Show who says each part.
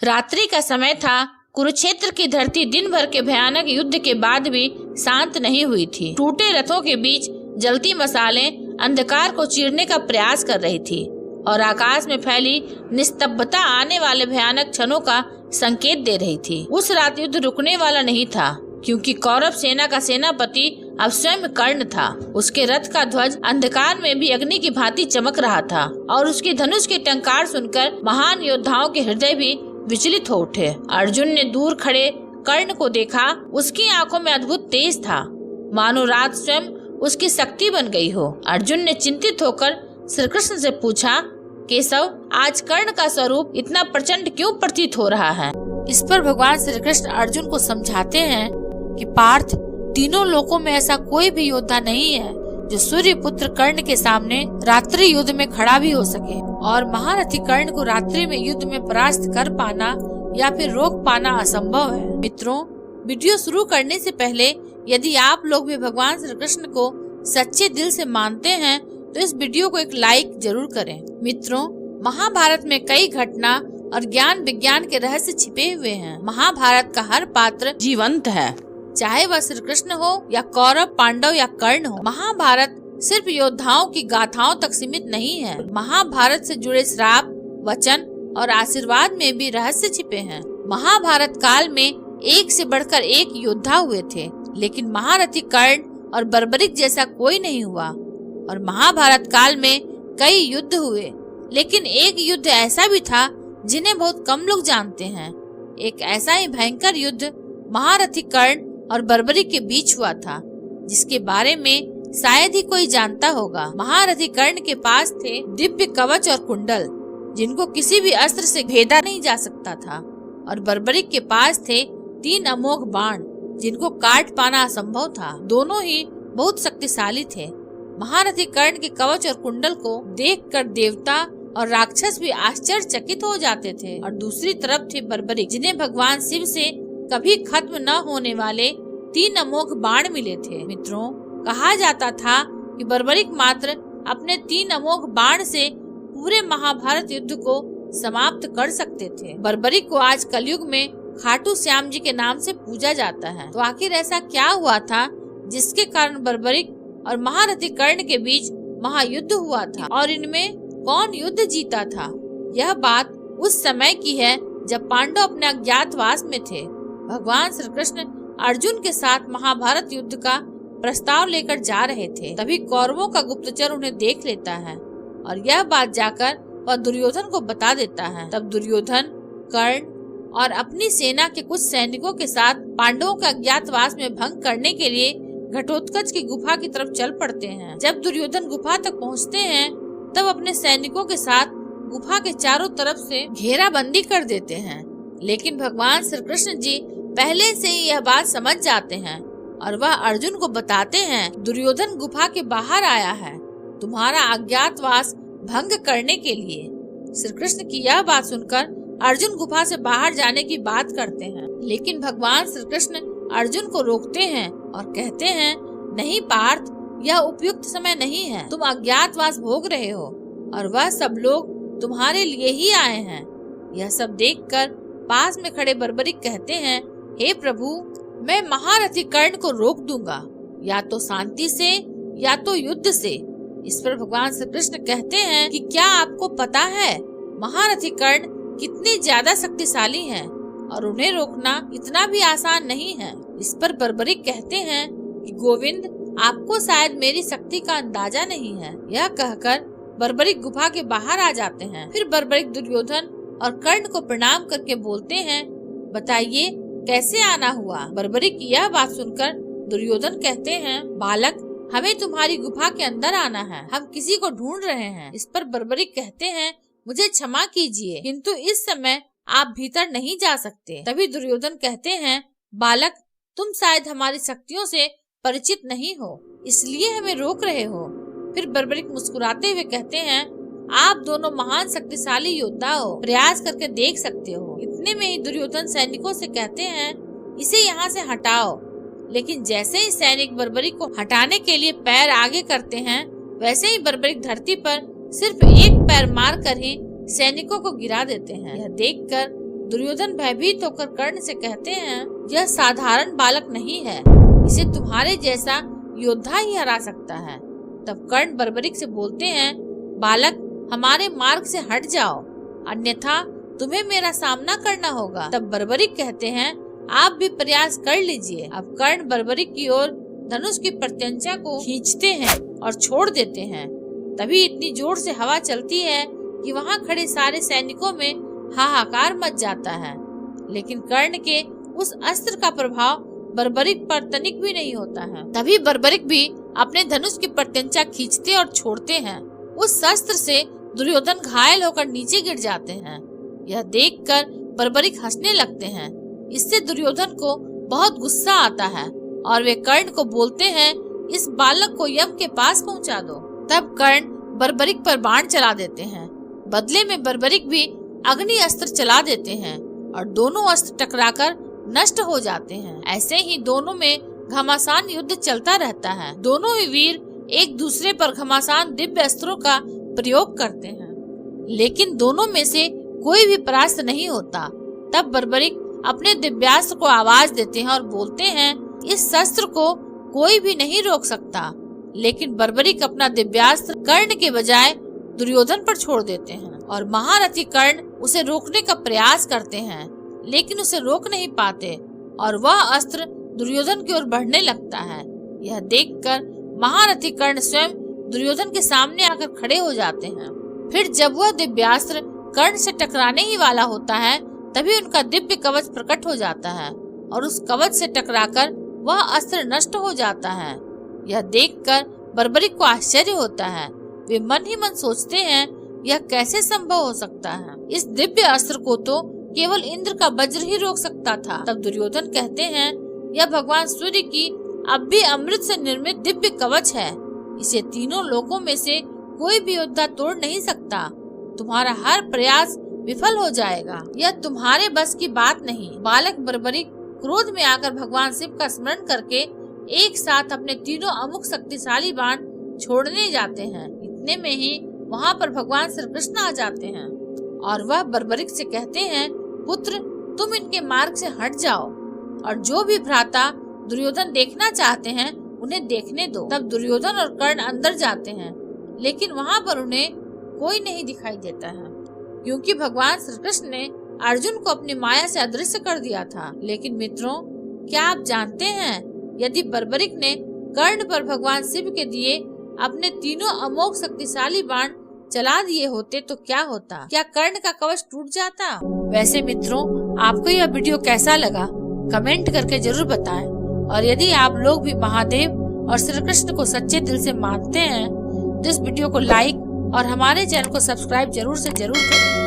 Speaker 1: रात्रि का समय था। कुरुक्षेत्र की धरती दिन भर के भयानक युद्ध के बाद भी शांत नहीं हुई थी। टूटे रथों के बीच जलती मशालें अंधकार को चीरने का प्रयास कर रही थी और आकाश में फैली निस्तब्धता आने वाले भयानक क्षणों का संकेत दे रही थी। उस रात युद्ध रुकने वाला नहीं था, क्योंकि कौरव सेना का सेनापति अब स्वयं कर्ण था। उसके रथ का ध्वज अंधकार में भी अग्नि की भांति चमक रहा था और उसकी धनुष के टंकार सुनकर महान योद्धाओं के हृदय भी विचलित हो उठे। अर्जुन ने दूर खड़े कर्ण को देखा। उसकी आंखों में अद्भुत तेज था, मानो रात स्वयं उसकी शक्ति बन गई हो। अर्जुन ने चिंतित होकर श्री कृष्ण से पूछा, केशव, आज कर्ण का स्वरूप इतना प्रचंड क्यों प्रतीत हो रहा है? इस पर भगवान श्री कृष्ण अर्जुन को समझाते हैं कि पार्थ, तीनों लोकों में ऐसा कोई भी योद्धा नहीं है जो सूर्य पुत्र कर्ण के सामने रात्रि युद्ध में खड़ा भी हो सके, और महारथी कर्ण को रात्रि में युद्ध में परास्त कर पाना या फिर रोक पाना असंभव है। मित्रों, वीडियो शुरू करने से पहले यदि आप लोग भी भगवान श्री कृष्ण को सच्चे दिल से मानते हैं तो इस वीडियो को एक लाइक जरूर करें। मित्रों, महाभारत में कई घटना और ज्ञान विज्ञान के रहस्य छिपे हुए हैं। महाभारत का हर पात्र जीवंत है, चाहे वह श्री कृष्ण हो या कौरव, पांडव या कर्ण हो। महाभारत सिर्फ योद्धाओं की गाथाओं तक सीमित नहीं है। महाभारत से जुड़े श्राप, वचन और आशीर्वाद में भी रहस्य छिपे हैं। महाभारत काल में एक से बढ़कर एक योद्धा हुए थे, लेकिन महारथी कर्ण और बर्बरिक जैसा कोई नहीं हुआ। और महाभारत काल में कई युद्ध हुए, लेकिन एक युद्ध ऐसा भी था जिन्हें बहुत कम लोग जानते हैं। एक ऐसा ही भयंकर युद्ध महारथी कर्ण और बर्बरिक के बीच हुआ था, जिसके बारे में शायद ही कोई जानता होगा। महारथी कर्ण के पास थे दिव्य कवच और कुंडल, जिनको किसी भी अस्त्र से भेदा नहीं जा सकता था, और बर्बरिक के पास थे 3 अमोघ बाण, जिनको काट पाना असंभव था। दोनों ही बहुत शक्तिशाली थे। महारथी कर्ण के कवच और कुंडल को देखकर देवता और राक्षस भी आश्चर्यचकित हो जाते थे। और दूसरी तरफ थे बर्बरिक, जिन्हें भगवान शिव से कभी खत्म न होने वाले 3 अमोघ बाण मिले थे। मित्रों, कहा जाता था कि बर्बरिक मात्र अपने 3 अमोघ बाण से पूरे महाभारत युद्ध को समाप्त कर सकते थे। बर्बरिक को आज कलयुग में खाटू श्याम जी के नाम से पूजा जाता है। तो आखिर ऐसा क्या हुआ था जिसके कारण बर्बरिक और महारथी कर्ण के बीच महायुद्ध हुआ था, और इनमें कौन युद्ध जीता था? यह बात उस समय की है जब पांडव अपने अज्ञातवास में थे। भगवान श्री कृष्ण अर्जुन के साथ महाभारत युद्ध का प्रस्ताव लेकर जा रहे थे। तभी कौरवों का गुप्तचर उन्हें देख लेता है और यह बात जाकर वह दुर्योधन को बता देता है। तब दुर्योधन, कर्ण और अपनी सेना के कुछ सैनिकों के साथ पांडवों के अज्ञातवास में भंग करने के लिए घटोत्कच की गुफा की तरफ चल पड़ते हैं। जब दुर्योधन गुफा तक पहुंचते हैं, तब अपने सैनिकों के साथ गुफा के चारों तरफ से घेराबंदी कर देते हैं। लेकिन भगवान श्री कृष्ण जी पहले से ही यह बात समझ जाते हैं और वह अर्जुन को बताते हैं, दुर्योधन गुफा के बाहर आया है तुम्हारा अज्ञातवास भंग करने के लिए। श्री कृष्ण की यह बात सुनकर अर्जुन गुफा से बाहर जाने की बात करते हैं, लेकिन भगवान श्री कृष्ण अर्जुन को रोकते हैं और कहते हैं, नहीं पार्थ, यह उपयुक्त समय नहीं है। तुम अज्ञातवास भोग रहे हो और वह सब लोग तुम्हारे लिए ही आए हैं। यह सब देखकर पास में खड़े बर्बरिक कहते हैं, हे प्रभु, मैं महारथी कर्ण को रोक दूंगा, या तो शांति से या तो युद्ध से। इस पर भगवान श्री कृष्ण कहते हैं कि क्या आपको पता है महारथी कर्ण कितने ज्यादा शक्तिशाली हैं और उन्हें रोकना इतना भी आसान नहीं है। इस पर बर्बरिक कहते हैं कि गोविंद, आपको शायद मेरी शक्ति का अंदाजा नहीं है। यह कहकर बर्बरिक गुफा के बाहर आ जाते हैं। फिर बर्बरिक दुर्योधन और कर्ण को प्रणाम करके बोलते हैं, बताइए कैसे आना हुआ? बर्बरिक की यह बात सुनकर दुर्योधन कहते हैं, बालक, हमें तुम्हारी गुफा के अंदर आना है, हम किसी को ढूंढ रहे हैं। इस पर बर्बरिक कहते हैं, मुझे क्षमा कीजिए, किंतु इस समय आप भीतर नहीं जा सकते। तभी दुर्योधन कहते हैं, बालक, तुम शायद हमारी शक्तियों से परिचित नहीं हो, इसलिए हमें रोक रहे हो। फिर बर्बरिक मुस्कुराते हुए कहते हैं, आप दोनों महान शक्तिशाली योद्धा हो, प्रयास करके देख सकते हो। इतने में ही दुर्योधन सैनिकों से कहते हैं, इसे यहाँ से हटाओ। लेकिन जैसे ही सैनिक बर्बरिक को हटाने के लिए पैर आगे करते हैं, वैसे ही बर्बरिक धरती पर सिर्फ एक पैर मार कर ही सैनिकों को गिरा देते हैं। यह देखकर दुर्योधन भयभीत होकर कर्ण से कहते हैं, यह साधारण बालक नहीं है, इसे तुम्हारे जैसा योद्धा ही हरा सकता है। तब कर्ण बर्बरीक से बोलते हैं, बालक हमारे मार्ग से हट जाओ, अन्यथा तुम्हें मेरा सामना करना होगा। तब बर्बरीक कहते हैं, आप भी प्रयास कर लीजिए। अब कर्ण बर्बरीक की ओर धनुष की प्रत्यंचा को खींचते हैं और छोड़ देते हैं। तभी इतनी जोर से हवा चलती है कि वहां खड़े सारे सैनिकों में हाहाकार मच जाता है, लेकिन कर्ण के उस अस्त्र का प्रभाव बर्बरीक पर तनिक भी नहीं होता है। तभी बर्बरीक भी अपने धनुष की प्रत्यंचा खींचते और छोड़ते हैं। उस अस्त्र से दुर्योधन घायल होकर नीचे गिर जाते हैं। यह देखकर बर्बरीक हंसने लगते हैं। इससे दुर्योधन को बहुत गुस्सा आता है और वे कर्ण को बोलते हैं, इस बालक को यम के पास पहुंचा दो। तब कर्ण बर्बरीक पर बाण चला देते हैं। बदले में बर्बरीक भी अग्नि अस्त्र चला देते हैं और दोनों अस्त्र टकराकर नष्ट हो जाते हैं। ऐसे ही दोनों में घमासान युद्ध चलता रहता है। दोनों ही वीर एक दूसरे पर घमासान दिव्य अस्त्रों का प्रयोग करते हैं, लेकिन दोनों में से कोई भी परास्त नहीं होता। तब बर्बरीक अपने दिव्यास्त्र को आवाज देते हैं और बोलते हैं, इस शस्त्र को कोई भी नहीं रोक सकता। लेकिन बर्बरीक अपना दिव्यास्त्र कर्ण के बजाय दुर्योधन पर छोड़ देते हैं और महारथी कर्ण उसे रोकने का प्रयास करते हैं, लेकिन उसे रोक नहीं पाते और वह अस्त्र दुर्योधन की ओर बढ़ने लगता है। यह देखकर महारथी कर्ण स्वयं दुर्योधन के सामने आकर खड़े हो जाते हैं। फिर जब वह दिव्यास्त्र कर्ण से टकराने ही वाला होता है, तभी उनका दिव्य कवच प्रकट हो जाता है और उस कवच से टकराकर वह अस्त्र नष्ट हो जाता है। यह देखकर बर्बरीक को आश्चर्य होता है। वे मन ही मन सोचते हैं, यह कैसे संभव हो सकता है? इस दिव्य अस्त्र को तो केवल इंद्र का वज्र ही रोक सकता था। तब दुर्योधन कहते हैं, यह भगवान सूर्य की अब भी अमृत से निर्मित दिव्य कवच है। इसे तीनों लोकों में से कोई भी योद्धा तोड़ नहीं सकता। तुम्हारा हर प्रयास विफल हो जाएगा। यह तुम्हारे बस की बात नहीं। बालक बर्बरीक क्रोध में आकर भगवान शिव का स्मरण करके एक साथ अपने तीनों अमुक शक्तिशाली बाण छोड़ने जाते हैं। इतने में ही वहाँ पर भगवान श्री कृष्ण आ जाते हैं और वह बर्बरीक से कहते हैं, पुत्र तुम इनके मार्ग से हट जाओ और जो भी भ्राता दुर्योधन देखना चाहते हैं उन्हें देखने दो। तब दुर्योधन और कर्ण अंदर जाते हैं, लेकिन वहाँ पर उन्हें कोई नहीं दिखाई देता है, क्योंकि भगवान श्री कृष्ण ने अर्जुन को अपनी माया से अदृश्य कर दिया था। लेकिन मित्रों, क्या आप जानते हैं, यदि बर्बरीक ने कर्ण पर भगवान शिव के दिए अपने तीनों अमोघ शक्तिशाली बाण चला दिए होते तो क्या होता? क्या कर्ण का कवच टूट जाता? वैसे मित्रों, आपको यह वीडियो कैसा लगा कमेंट करके जरूर बताएं। और यदि आप लोग भी महादेव और श्री कृष्ण को सच्चे दिल से मानते हैं तो इस वीडियो को लाइक और हमारे चैनल को सब्सक्राइब जरूर से जरूर करें।